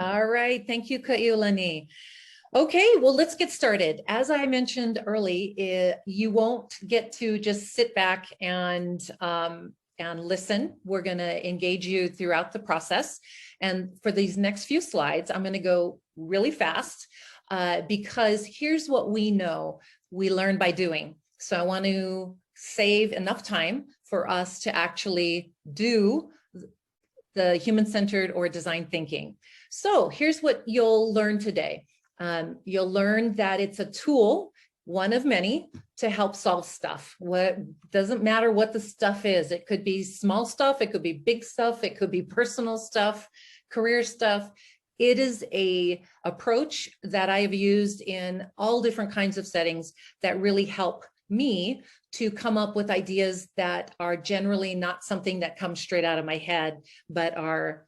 All right, thank you, Kailani. Okay, well, let's get started. As I mentioned early, you won't get to just sit back and listen. We're going to engage you throughout the process. And for these next few slides, I'm going to go really fast because here's what we know we learn by doing. So I want to save enough time for us to actually do the human-centered or design thinking. So here's what you'll learn today. You'll learn that it's a tool, one of many, to help solve stuff. What doesn't matter what the stuff is. It could be small stuff, it could be big stuff, it could be personal stuff, career stuff. It is an approach that I have used in all different kinds of settings that really help me to come up with ideas that are generally not something that comes straight out of my head, but are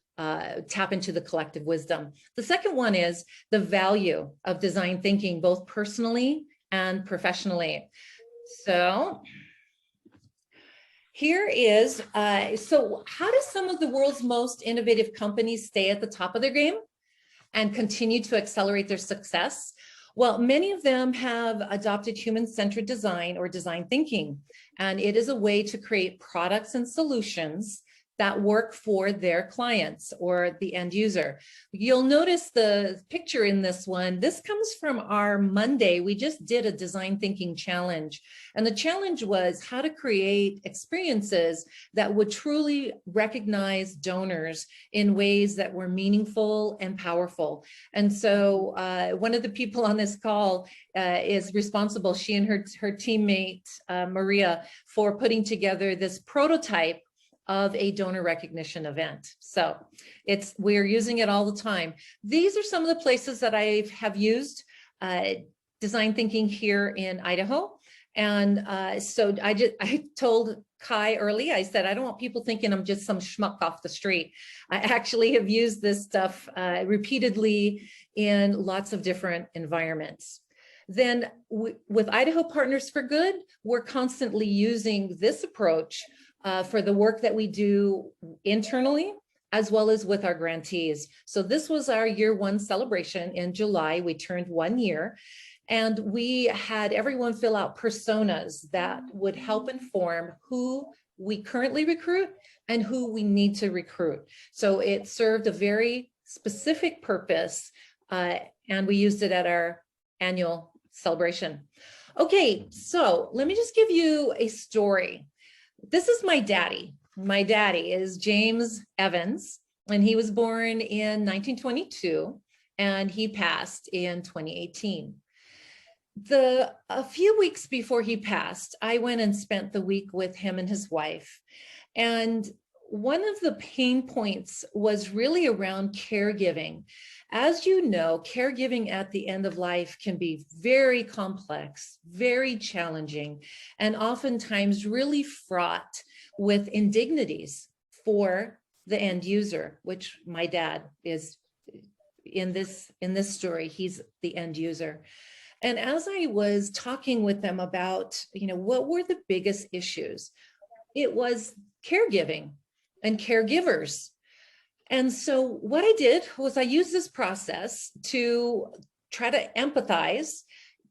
tap into the collective wisdom. The second one is the value of design thinking, both personally and professionally. So here is, so how do some of the world's most innovative companies stay at the top of their game and continue to accelerate their success? Well, many of them have adopted human-centered design or design thinking, and it is a way to create products and solutions that work for their clients or the end user. You'll notice the picture in this one. This comes from our Monday. We just did a design thinking challenge. And the challenge was how to create experiences that would truly recognize donors in ways that were meaningful and powerful. And so one of the people on this call is responsible, she and her teammate, Maria, for putting together this prototype of a donor recognition event. So we're using it all the time. These are some of the places that I have used design thinking here in Idaho. And so I told Kai early, I said, I don't want people thinking I'm just some schmuck off the street. I actually have used this stuff repeatedly in lots of different environments. Then with Idaho Partners for Good, we're constantly using this approach for the work that we do internally, as well as with our grantees. So this was our year one celebration in July. We turned 1 year, and we had everyone fill out personas that would help inform who we currently recruit and who we need to recruit. So it served a very specific purpose, and we used it at our annual celebration. Okay, so let me just give you a story. This is my daddy. My daddy is James Evans, and he was born in 1922, and he passed in 2018. A few weeks before he passed, I went and spent the week with him and his wife. And one of the pain points was really around caregiving. As you know, caregiving at the end of life can be very complex, very challenging, and oftentimes really fraught with indignities for the end user, which my dad is in this story. He's the end user. And as I was talking with them about, what were the biggest issues, it was caregiving and caregivers. And so what I did was I used this process to try to empathize,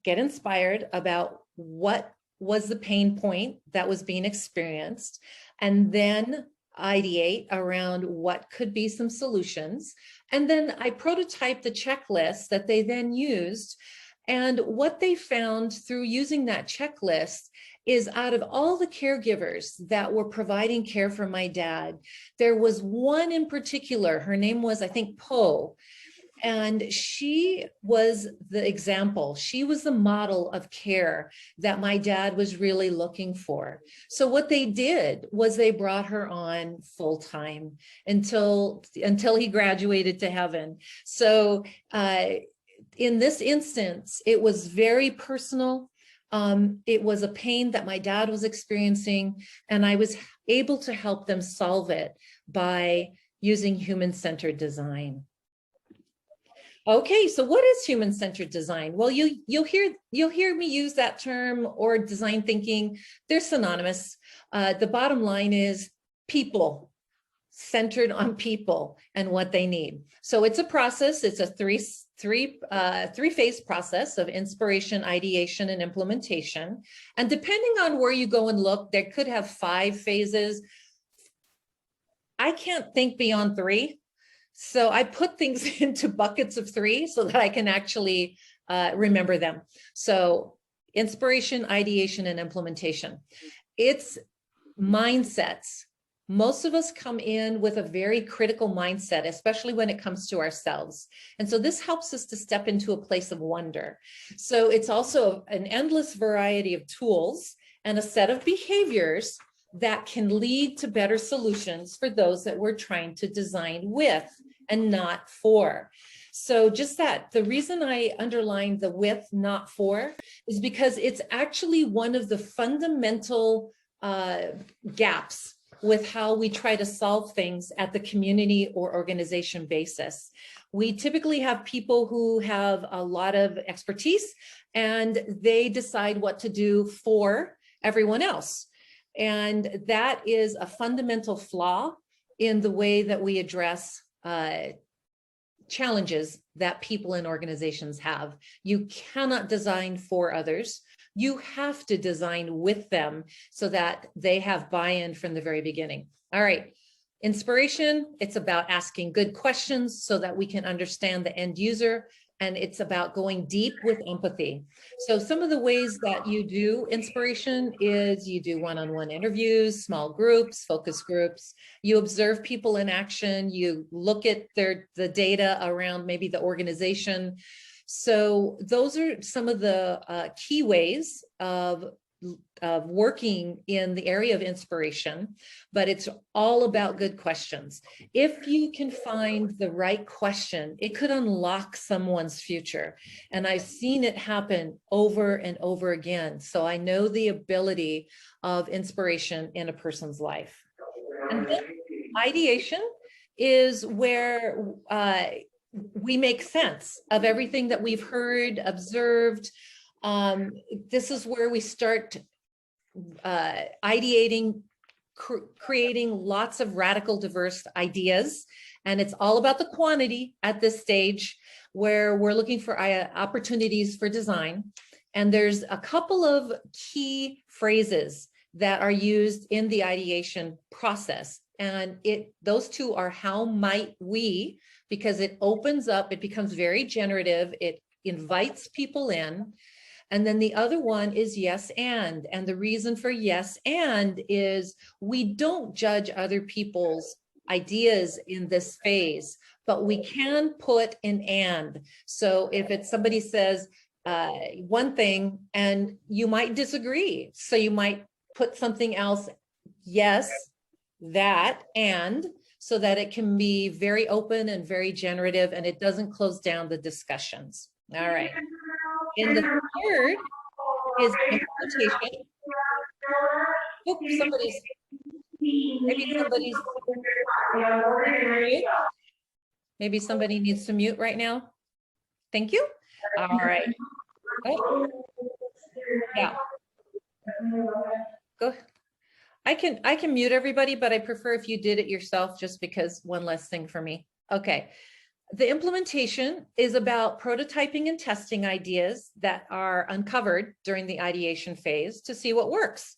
get inspired about what was the pain point that was being experienced, and then ideate around what could be some solutions. And then I prototyped the checklist that they then used. And what they found through using that checklist is out of all the caregivers that were providing care for my dad, there was one in particular. Her name was, I think, Poe. And she was the example. She was the model of care that my dad was really looking for. So what they did was they brought her on full time until he graduated to heaven. So in this instance, it was very personal. It was a pain that my dad was experiencing, and I was able to help them solve it by using human-centered design. Okay, so what is human-centered design? Well, you'll hear me use that term or design thinking. They're synonymous. The bottom line is people. centered on people and what they need. So it's a process. It's a three-phase process of inspiration, ideation, and implementation. And depending on where you go and look, there could have 5 phases. I can't think beyond 3. So I put things into buckets of 3 so that I can actually remember them. So inspiration, ideation, and implementation. It's mindsets. Most of us come in with a very critical mindset, especially when it comes to ourselves. And so this helps us to step into a place of wonder. So it's also an endless variety of tools and a set of behaviors that can lead to better solutions for those that we're trying to design with and not for. So just that, the reason I underlined the with, not for, is because it's actually one of the fundamental gaps with how we try to solve things at the community or organization basis. We typically have people who have a lot of expertise and they decide what to do for everyone else. And that is a fundamental flaw in the way that we address challenges that people in organizations have. You cannot design for others. You have to design with them so that they have buy-in from the very beginning. All right, inspiration, it's about asking good questions so that we can understand the end user, and it's about going deep with empathy. So some of the ways that you do inspiration is you do one-on-one interviews, small groups, focus groups, you observe people in action, you look at the data around maybe the organization. So those are some of the key ways of working in the area of inspiration, but it's all about good questions. If you can find the right question, it could unlock someone's future. And I've seen it happen over and over again. So I know the ability of inspiration in a person's life. And then ideation is where we make sense of everything that we've heard, observed. This is where we start ideating, creating lots of radical, diverse ideas. And it's all about the quantity at this stage where we're looking for opportunities for design. And there's a couple of key phrases that are used in the ideation process. And those two are how might we, because it opens up, it becomes very generative, it invites people in. And then the other one is yes and the reason for yes and is we don't judge other people's ideas in this phase, but we can put an and. So if it's somebody says one thing and you might disagree, so you might put something else, yes, that, and, so that it can be very open and very generative and it doesn't close down the discussions. All right. And the third is implementation. Oops, maybe somebody needs to mute right now. Thank you. All right. Oh. Yeah. Go. I can mute everybody, but I prefer if you did it yourself, just because one less thing for me. Okay. The implementation is about prototyping and testing ideas that are uncovered during the ideation phase to see what works.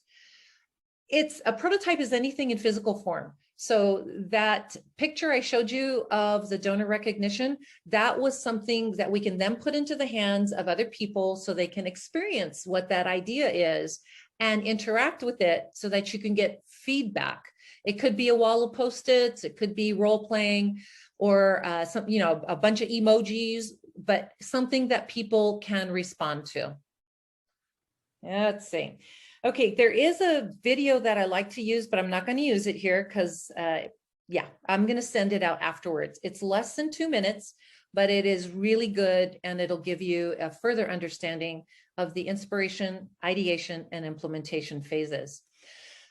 A prototype is anything in physical form. So that picture I showed you of the donor recognition, that was something that we can then put into the hands of other people so they can experience what that idea is and interact with it so that you can get feedback. It could be a wall of Post-its, it could be role playing, or some, a bunch of emojis, but something that people can respond to. Let's see. Okay, there is a video that I like to use, but I'm not going to use it here because, yeah, I'm going to send it out afterwards. It's less than 2 minutes, but it is really good, and it'll give you a further understanding of the inspiration, ideation, and implementation phases.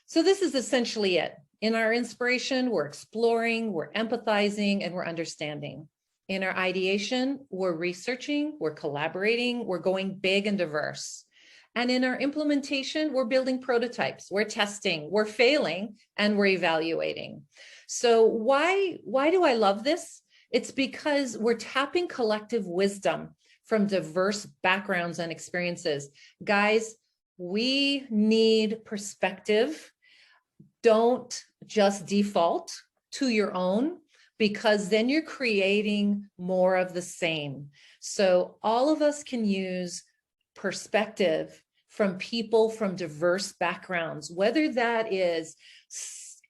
So this is essentially it. In our inspiration, we're exploring, we're empathizing, and we're understanding. In our ideation, we're researching, we're collaborating, we're going big and diverse. And in our implementation, we're building prototypes, we're testing, we're failing, and we're evaluating. So why do I love this? It's because we're tapping collective wisdom from diverse backgrounds and experiences. Guys, we need perspective. Don't just default to your own, because then you're creating more of the same. So all of us can use perspective from people from diverse backgrounds, whether that is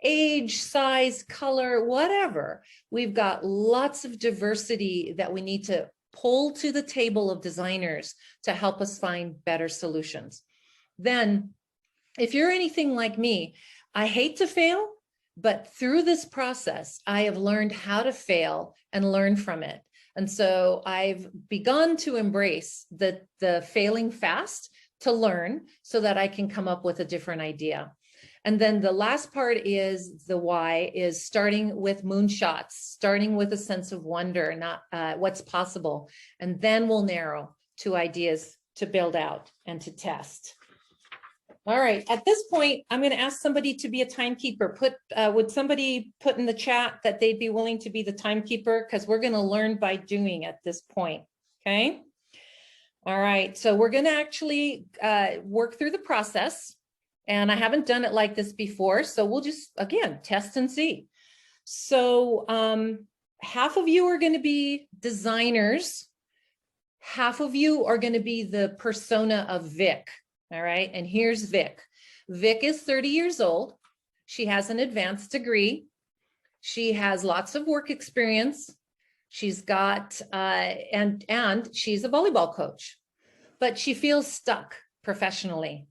age, size, color, whatever. We've got lots of diversity that we need to pull to the table of designers to help us find better solutions. Then, if you're anything like me, I hate to fail, but through this process, I have learned how to fail and learn from it. And so I've begun to embrace the failing fast to learn so that I can come up with a different idea. And then the last part is the why, is starting with moonshots, starting with a sense of wonder, not what's possible. And then we'll narrow to ideas to build out and to test. All right, at this point, I'm going to ask somebody to be a timekeeper. Would somebody put in the chat that they'd be willing to be the timekeeper? Because we're going to learn by doing at this point, okay? All right, so we're going to actually work through the process. And I haven't done it like this before, so we'll just, again, test and see. So half of you are going to be designers. Half of you are going to be the persona of Vic. All right, and here's Vic. Vic is 30 years old. She has an advanced degree. She has lots of work experience. She's got, and she's a volleyball coach, but she feels stuck professionally.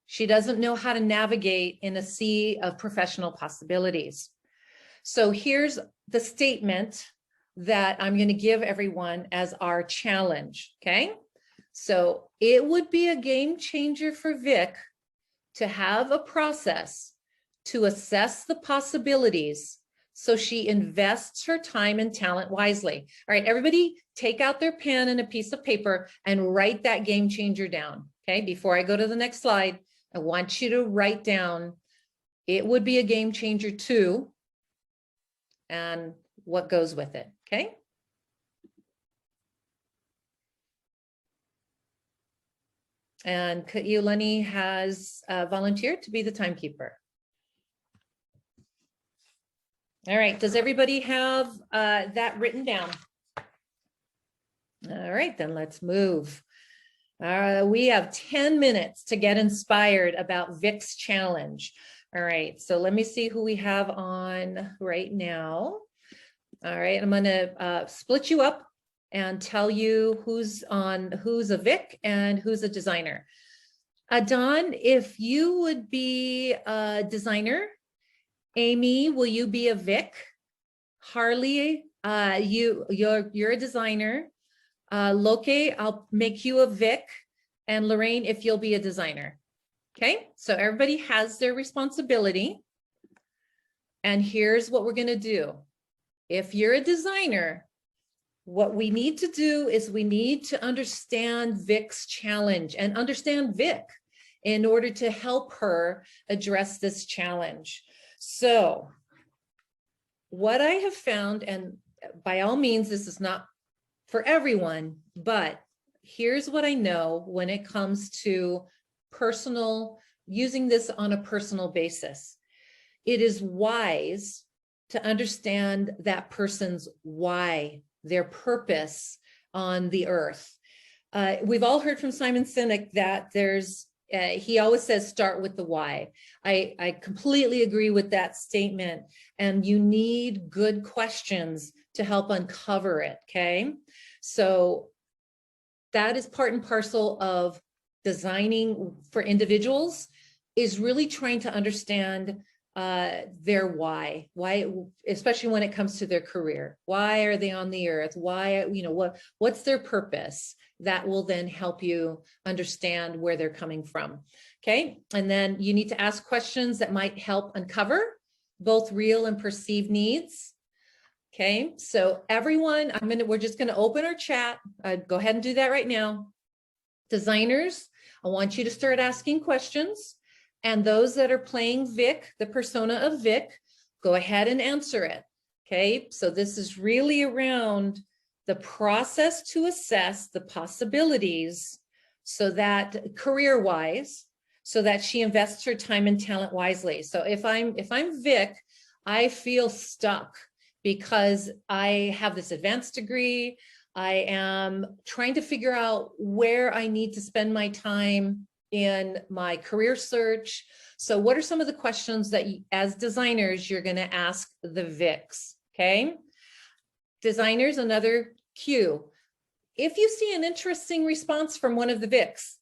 She doesn't know how to navigate in a sea of professional possibilities. So here's the statement that I'm going to give everyone as our challenge, okay? So it would be a game changer for Vic to have a process to assess the possibilities so she invests her time and talent wisely. All right, everybody take out their pen and a piece of paper and write that game changer down, okay? Before I go to the next slide, I want you to write down, it would be a game changer too, and what goes with it, okay? And Ka'iulani has volunteered to be the timekeeper. All right, does everybody have that written down? All right, then let's move. We have 10 minutes to get inspired about Vic's challenge. All right, so let me see who we have on right now. All right, I'm gonna split you up and tell you who's a Vic and who's a designer. Don, if you would be a designer, Amy, will you be a Vic? Harley, you're a designer. Loke, I'll make you a Vic, and Lorraine, if you'll be a designer. Okay, so everybody has their responsibility. And here's what we're gonna do. If you're a designer, what we need to do is we need to understand Vic's challenge and understand Vic in order to help her address this challenge. So what I have found, and by all means, this is not for everyone, but here's what I know when it comes to using this on a personal basis. It is wise to understand that person's why, their purpose on the earth. We've all heard from Simon Sinek that he always says, start with the why. I completely agree with that statement. And you need good questions to help uncover it, okay? So that is part and parcel of designing for individuals, is really trying to understand their why, especially when it comes to their career. Why are they on the earth? Why, what's their purpose? That will then help you understand where they're coming from. Okay. And then you need to ask questions that might help uncover both real and perceived needs. Okay. So everyone, we're just going to open our chat. Go ahead and do that right now. Designers, I want you to start asking questions. And those that are playing Vic, the persona of Vic, go ahead and answer it. Okay, so this is really around the process to assess the possibilities so that career-wise, so that she invests her time and talent wisely. So if I'm Vic, I feel stuck because I have this advanced degree. I am trying to figure out where I need to spend my time in my career search. So what are some of the questions that you, as designers, you're going to ask the Vics? Okay. Designers, another cue. If you see an interesting response from one of the Vics,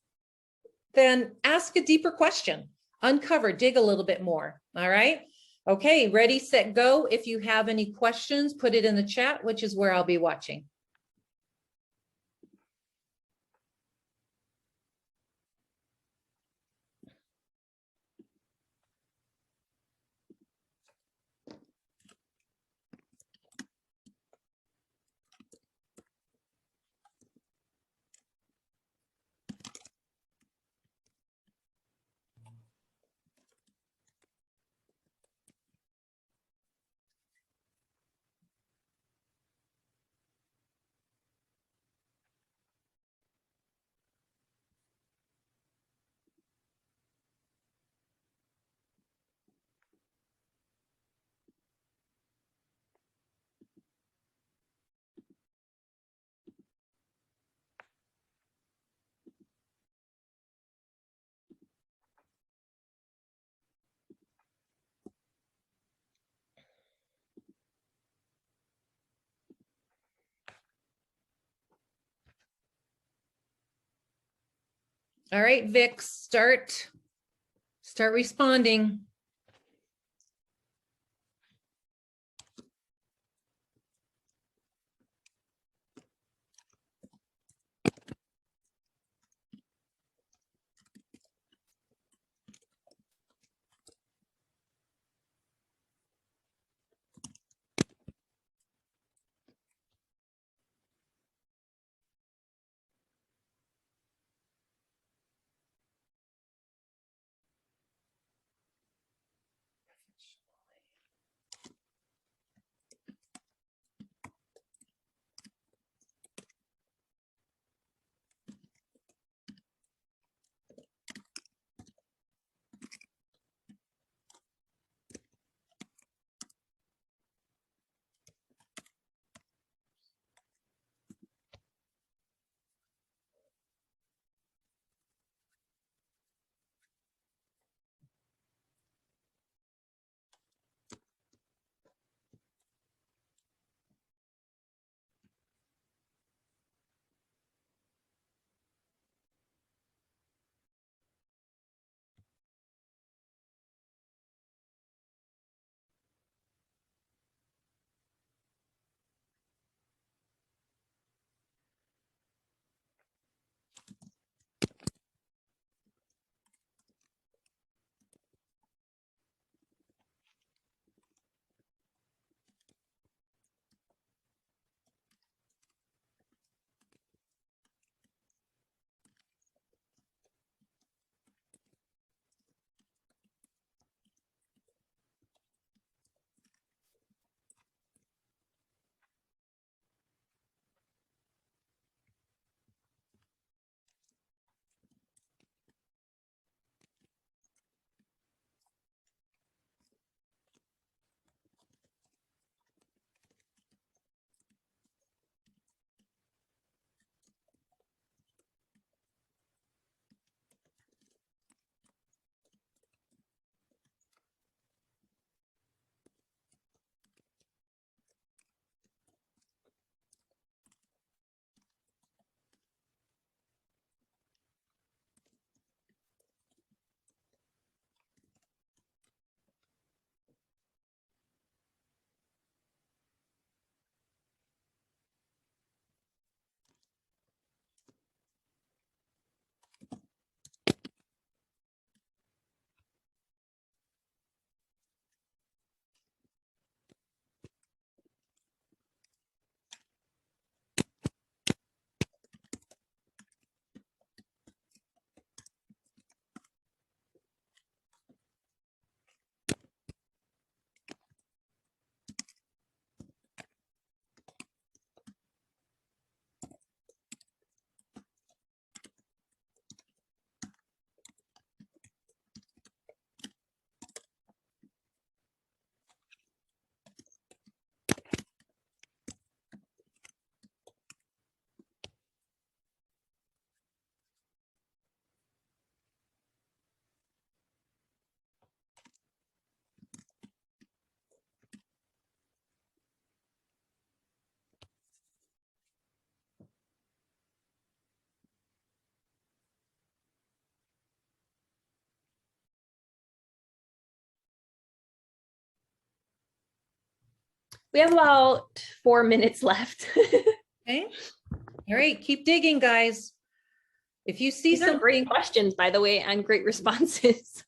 then ask a deeper question, uncover, dig a little bit more. All right. Okay, ready, set, go. If you have any questions, put it in the chat, which is where I'll be watching. All right, Vic, start responding. We have about 4 minutes left. Okay. All right, keep digging, guys. If you see These are great something, questions, by the way, and great responses.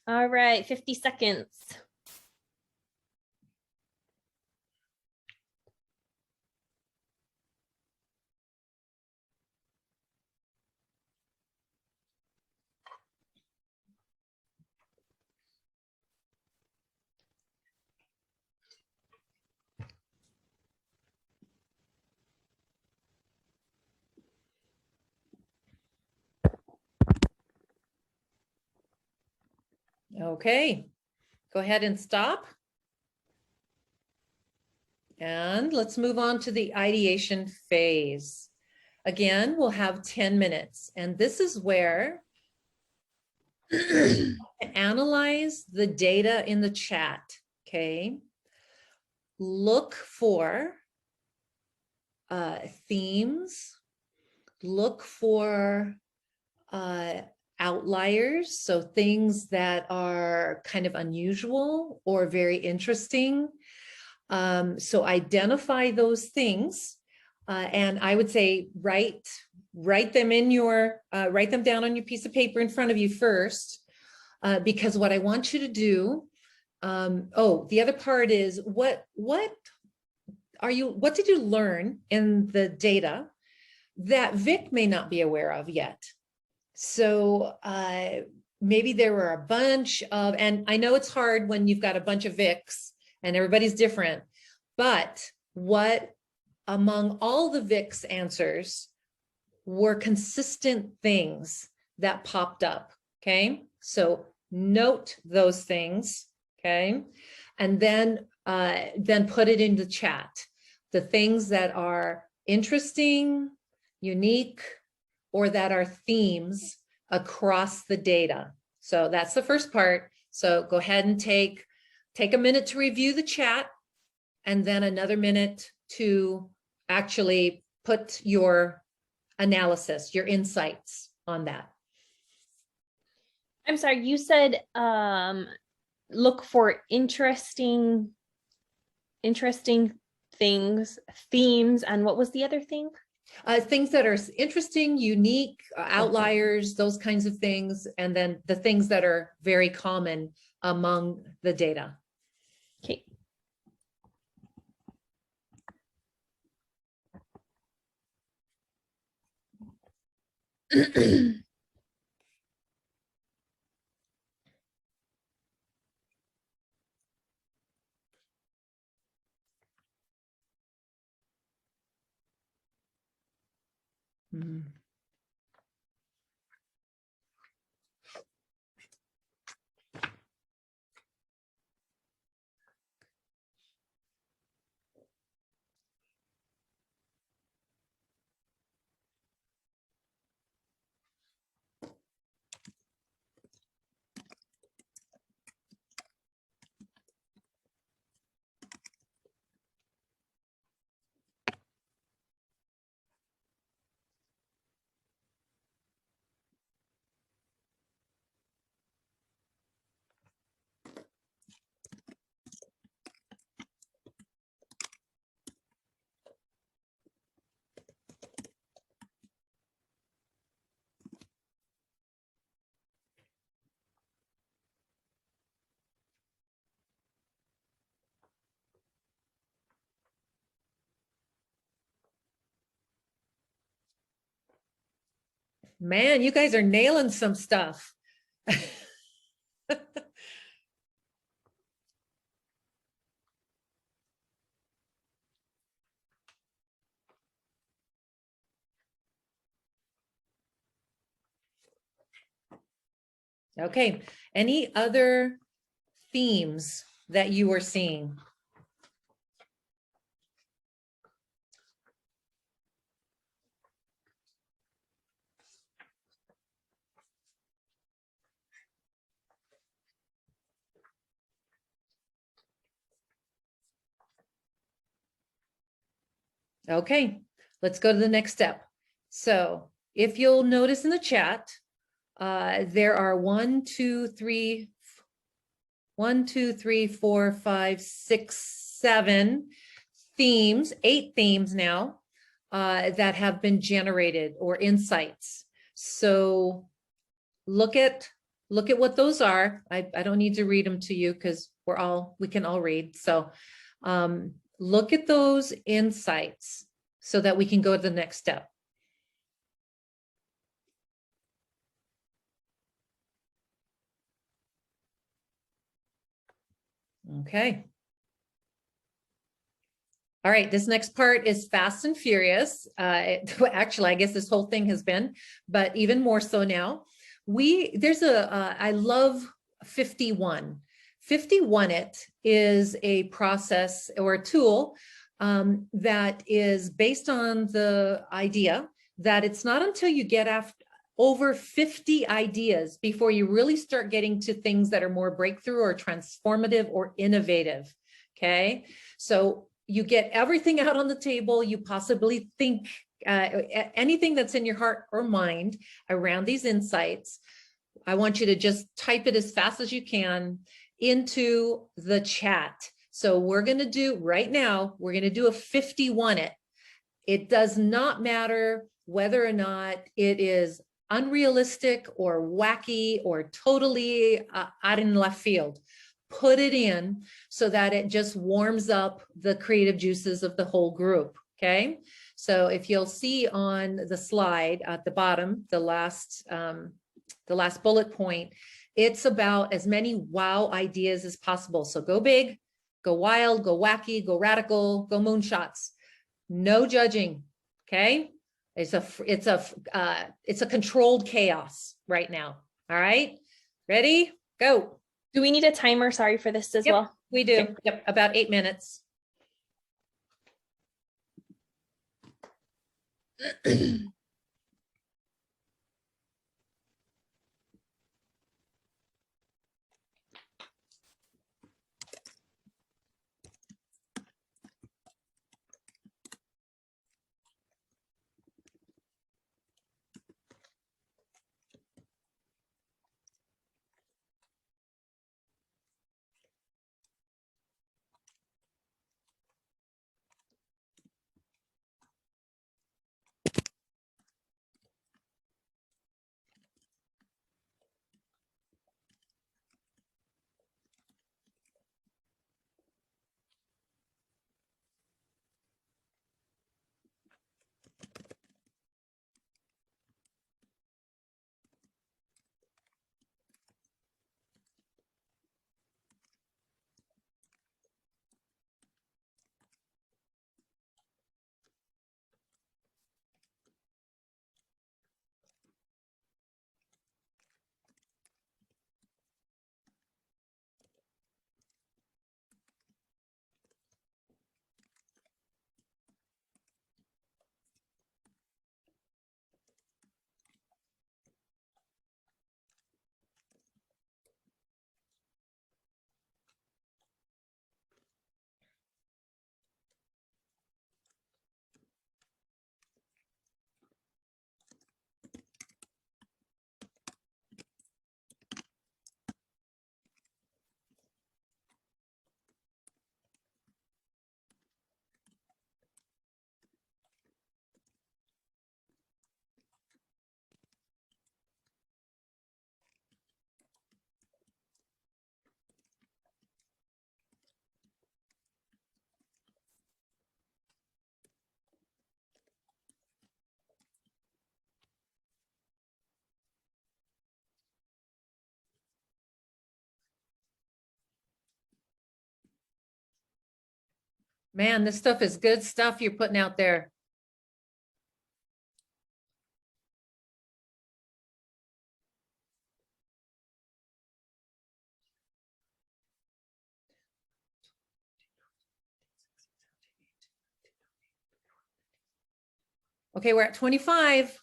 All right, 50 seconds. okay, go ahead and stop. And let's move on to the ideation phase. Again, we'll have 10 minutes, and this is where analyze the data in the chat, okay? Look for themes, look for outliers, so things that are kind of unusual or very interesting. So identify those things, and I would say write them in your, write them down on your piece of paper in front of you first, because what I want you to do, the other part is what did you learn in the data that Vic may not be aware of yet? So maybe there were a bunch of, and I know it's hard when you've got a bunch of Vics and everybody's different, But what among all the VIX answers were consistent things that popped up, okay? So note those things, okay? And then put it in the chat. The things that are interesting, unique, or that are themes across the data. So that's the first part. So go ahead and take a minute to review the chat, and then another minute to actually put your analysis, your insights on that. I'm sorry, you said look for interesting things, themes, and what was the other thing? Things that are interesting, unique, outliers, those kinds of things, and then the things that are very common among the data. Okay. Mm. Man, you guys are nailing some stuff. Okay, any other themes that you were seeing? Okay, let's go to the next step. So if you'll notice in the chat, there are 1, 2, 3, 4, 5, 6, 7 themes, 8 themes now that have been generated, or insights. So look at what those are. I don't need to read them to you because we can all read. So look at those insights so that we can go to the next step. Okay. All right, this next part is fast and furious. Actually, I guess this whole thing has been, but even more so now. I love 51. 51 it is a process or a tool that is based on the idea that it's not until you get over 50 ideas before you really start getting to things that are more breakthrough or transformative or innovative. Okay, so you get everything out on the table you possibly think, anything that's in your heart or mind around these insights. I want you to just type it as fast as you can into the chat. So we're going to do right now, we're going to do a 51 it. It does not matter whether or not it is unrealistic or wacky or totally out in left field. Put it in so that it just warms up the creative juices of the whole group. Okay. So if you'll see on the slide at the bottom, the last bullet point, it's about as many wow ideas as possible. So go big, go wild, go wacky, go radical, go moonshots. No judging, okay? It's a controlled chaos right now. All right, ready? Go. Do we need a timer? Sorry for this as Yep, well. we do. Okay. Yep, about 8 minutes. Man, this stuff is good stuff you're putting out there. Okay, we're at 25.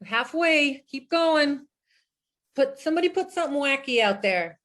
We're halfway. Keep going. Somebody put something wacky out there.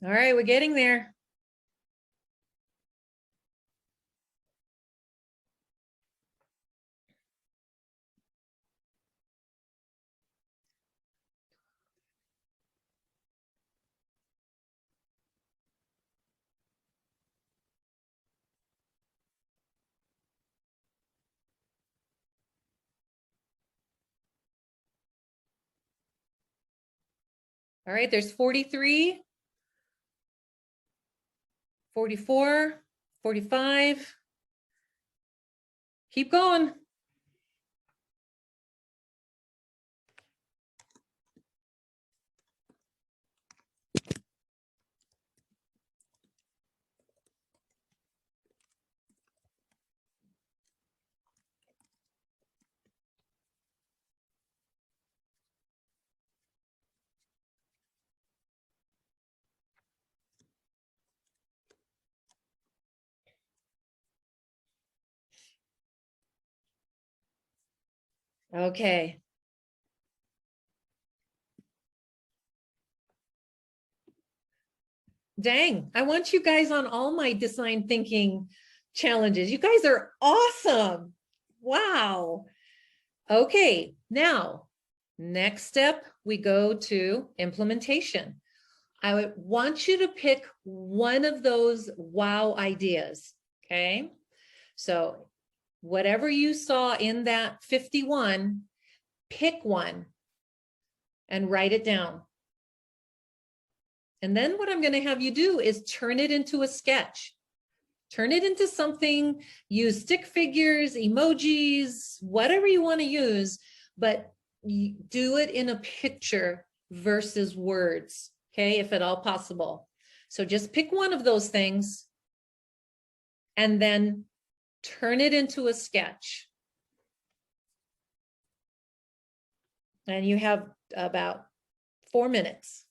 All right, we're getting there. All right, there's 43, 44, 45. Keep going. Okay. Dang, I want you guys on all my design thinking challenges. You guys are awesome. Wow. Okay, now, next step, we go to implementation. I would want you to pick one of those wow ideas, okay? So whatever you saw in that 51, pick one and write it down. And then what I'm going to have you do is turn it into a sketch. Turn it into something, use stick figures, emojis, whatever you want to use, but do it in a picture versus words, okay, if at all possible. So just pick one of those things and then turn it into a sketch. And you have about 4 minutes.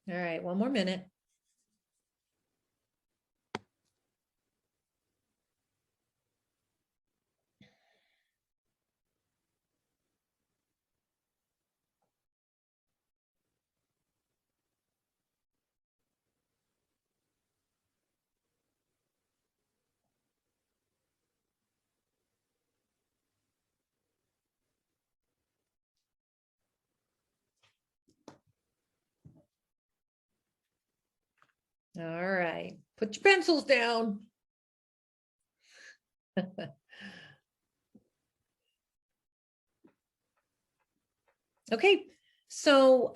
All right, one more minute. All right, put your pencils down. Okay, so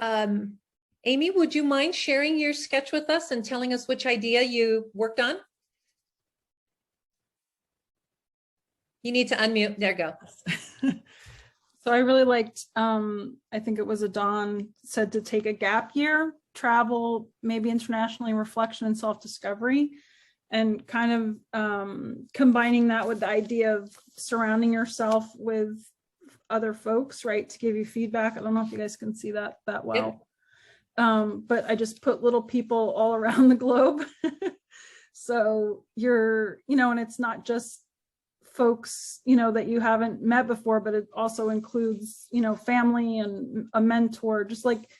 Amy, would you mind sharing your sketch with us and telling us which idea you worked on? You need to unmute. There you go. So I really liked, I think it was Adon said to take a gap year, travel, maybe internationally, reflection and self-discovery, and kind of combining that with the idea of surrounding yourself with other folks, right, to give you feedback. I don't know if you guys can see that well. But I just put little people all around the globe. So you're, and it's not just folks, that you haven't met before, but it also includes, family and a mentor, just like,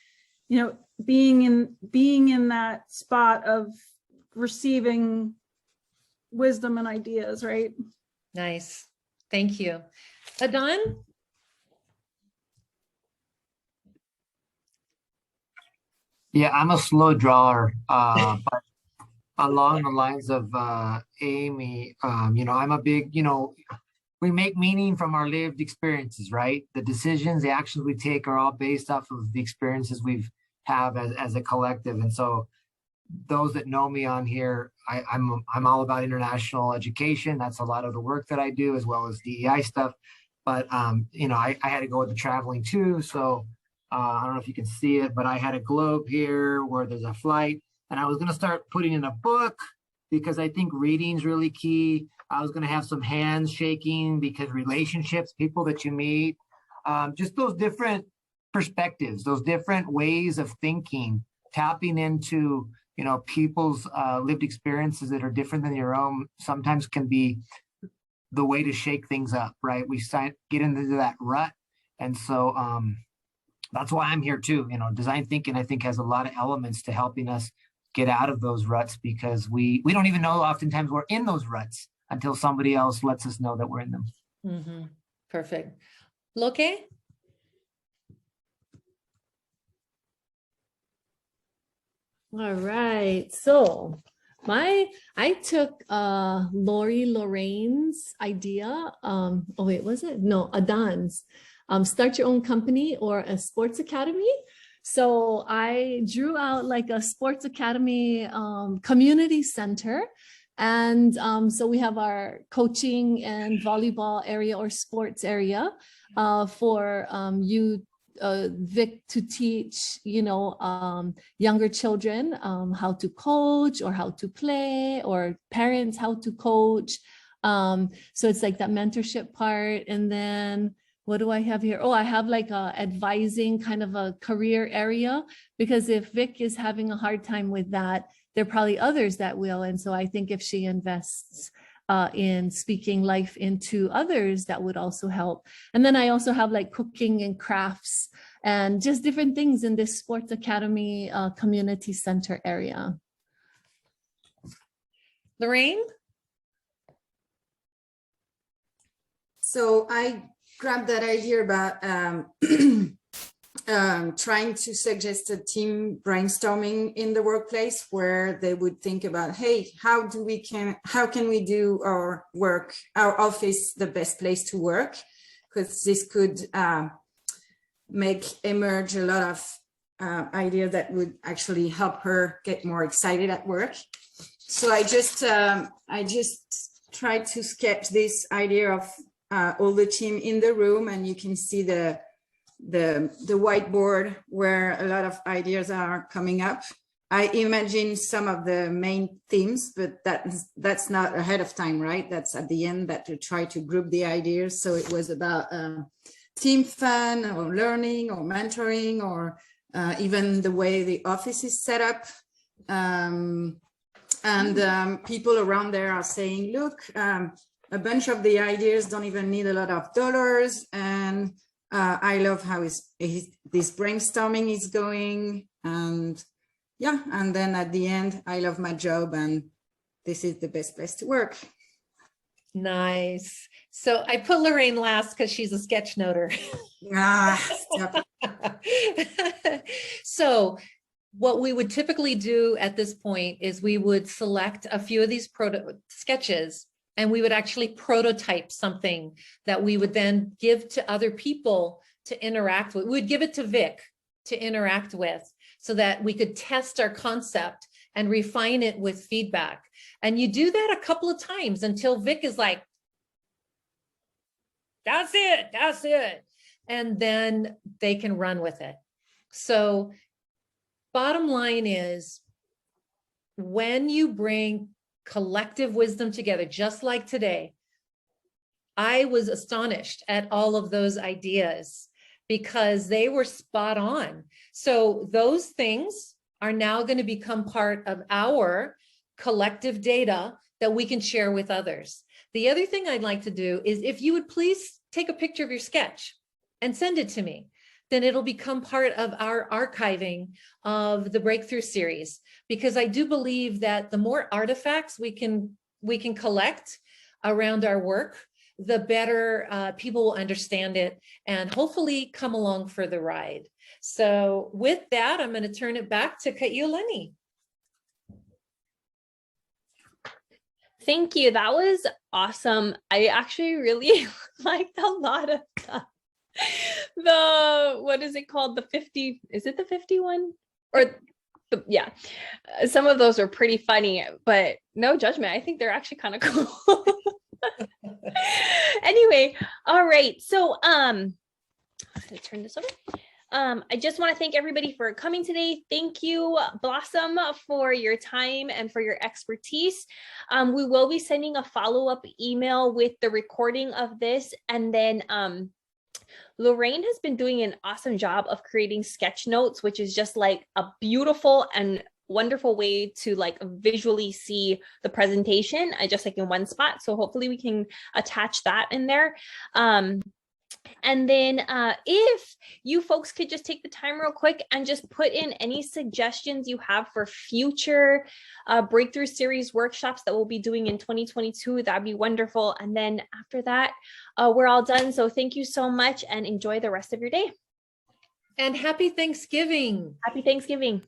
being in that spot of receiving wisdom and ideas, right? Nice. Thank you. Adon? Yeah, I'm a slow drawer, but along the lines of Amy, I'm a big, we make meaning from our lived experiences, right? The decisions, the actions we take are all based off of the experiences we've have as a collective. And so those that know me on here, I'm all about international education. That's a lot of the work that I do, as well as DEI stuff. But I had to go with the traveling too. So I don't know if you can see it, but I had a globe here where there's a flight, and I was going to start putting in a book because I think reading is really key. I was going to have some hands shaking because relationships, people that you meet, just those different perspectives, those different ways of thinking, tapping into, people's lived experiences that are different than your own sometimes can be the way to shake things up, right? We get into that rut. And so, that's why I'm here too. Design thinking, I think, has a lot of elements to helping us get out of those ruts, because we don't even know oftentimes we're in those ruts until somebody else lets us know that we're in them. Mm-hmm. Perfect. Loke? All right. So I took Lorraine's idea. Oh wait, was it? No, Adon's. Start your own company or a sports academy. So I drew out like a sports academy community center. And so we have our coaching and volleyball area or sports area for you, Vic, to teach, younger children how to coach or how to play, or parents how to coach. So it's like that mentorship part. And then what do I have here? Oh, I have like a advising kind of a career area, because if Vic is having a hard time with that, there are probably others that will. And so I think if she invests in speaking life into others, that would also help. And then I also have like cooking and crafts and just different things in this sports academy community center area. Lorraine? So I grabbed that idea about trying to suggest a team brainstorming in the workplace, where they would think about, hey, how can we do our work, our office, the best place to work? Because this could make emerge a lot of ideas that would actually help her get more excited at work. So I just tried to sketch this idea of all the team in the room, and you can see the whiteboard where a lot of ideas are coming up. I imagine some of the main themes, but that's not ahead of time, right? That's at the end, that to try to group the ideas. So it was about team fun or learning or mentoring, or even the way the office is set up. People around there are saying, look, a bunch of the ideas don't even need a lot of dollars. And I love how this brainstorming is going. And yeah, and then at the end, I love my job and this is the best place to work. Nice. So I put Lorraine last because she's a sketch noter. Ah, stop. So what we would typically do at this point is we would select a few of these sketches, and we would actually prototype something that we would then give to other people to interact with. We would give it to Vic to interact with so that we could test our concept and refine it with feedback. And you do that a couple of times until Vic is like, that's it, that's it. And then they can run with it. So bottom line is, when you bring collective wisdom together, just like today, I was astonished at all of those ideas because they were spot on. So those things are now going to become part of our collective data that we can share with others. The other thing I'd like to do is, if you would please take a picture of your sketch and send it to me, then it'll become part of our archiving of the Breakthrough series, because I do believe that the more artifacts we can collect around our work, the better people will understand it and hopefully come along for the ride. So with that, I'm going to turn it back to Kaiulani. Thank you. That was awesome. I actually really liked a lot of what is it called? The 50, is it the 51? Or yeah, some of those are pretty funny, but no judgment. I think they're actually kind of cool. Anyway, all right. So let's turn this over. I just want to thank everybody for coming today. Thank you, Blossom, for your time and for your expertise. We will be sending a follow-up email with the recording of this. And then Lorraine has been doing an awesome job of creating sketch notes, which is just like a beautiful and wonderful way to like visually see the presentation, just like in one spot. So hopefully we can attach that in there. And then if you folks could just take the time real quick and just put in any suggestions you have for future Breakthrough Series workshops that we'll be doing in 2022, that'd be wonderful. And then after that, we're all done. So thank you so much and enjoy the rest of your day. And happy Thanksgiving. Happy Thanksgiving.